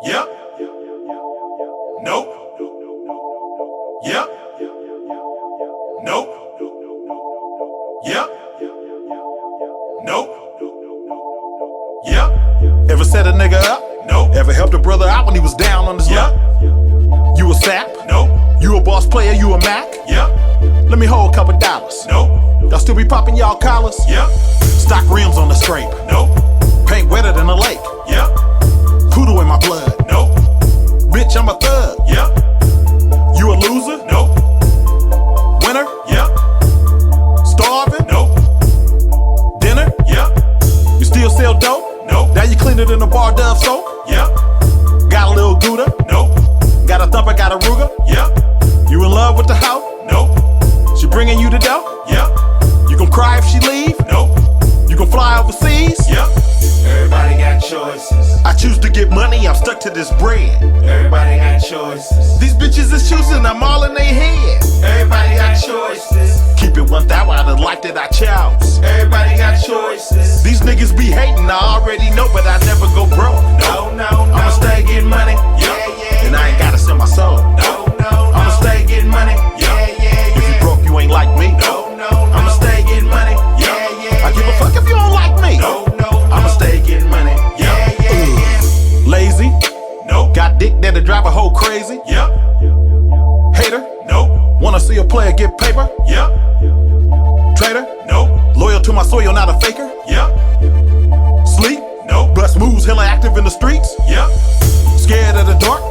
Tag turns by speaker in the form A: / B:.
A: Yep. Nope. Yep. Nope. Yep. Nope. Yep.
B: Ever set a nigga up?
A: Nope.
B: Ever helped a brother out when he was down on his
A: Yep.
B: luck? You a sap?
A: Nope.
B: You a boss player? You a Mac?
A: Yep.
B: Let me hold a couple dollars.
A: Nope.
B: Y'all still be popping y'all collars?
A: Yep.
B: Stock rims on the scrape.
A: Nope.
B: Paint wetter than a lake.
A: Yep.
B: Poodle in my blood.
A: Nope.
B: Bitch, I'm a thug.
A: Yep.
B: You a loser?
A: Nope.
B: Winner?
A: Yep.
B: Starving?
A: Nope.
B: Dinner?
A: Yep.
B: You still sell dope?
A: Nope.
B: Now you cleaner than a bar Dove soap?
A: Yep.
B: Got a little Gouda?
A: Nope.
B: Got a thumper, got a Ruger?
A: Yep.
B: You in love with the hoe?
A: Nope.
B: She bringing you the dough?
A: Yep.
B: You gon' cry if she leave?
A: Nope.
B: You gon' fly overseas?
A: Yep. Everybody got choices.
B: I choose to get money, I'm stuck to this bread.
A: Everybody got choices.
B: These bitches is choosing, I'm all in they head.
A: Everybody got choices.
B: Keep it 1,000 out of the life that I chose.
A: Everybody got choices.
B: These niggas be hating, I already know, but I never go broke.
A: No, no, no.
B: I'ma stay getting money,
A: Yeah, yeah.
B: and I ain't gotta sell my soul.
A: No, no,
B: I'ma
A: no.
B: stay getting money,
A: Yeah, yeah,
B: If you
A: yeah.
B: broke, you ain't like me.
A: No, no, no.
B: I'ma stay getting money,
A: Yeah, yeah,
B: I give a
A: yeah.
B: fuck if you don't like me.
A: No, no,
B: I'ma
A: no.
B: stay getting money,
A: Yeah, yeah, yeah.
B: Lazy,
A: Nope.
B: got dick that'll drive a hoe crazy.
A: Yep.
B: Hater,
A: Nope.
B: wanna see a player get paper.
A: Yep.
B: Traitor,
A: Nope.
B: loyal to my soil, not a faker.
A: Yep.
B: Sleep,
A: Nope.
B: bust moves, hella active in the streets.
A: Yep.
B: Scared of the dark,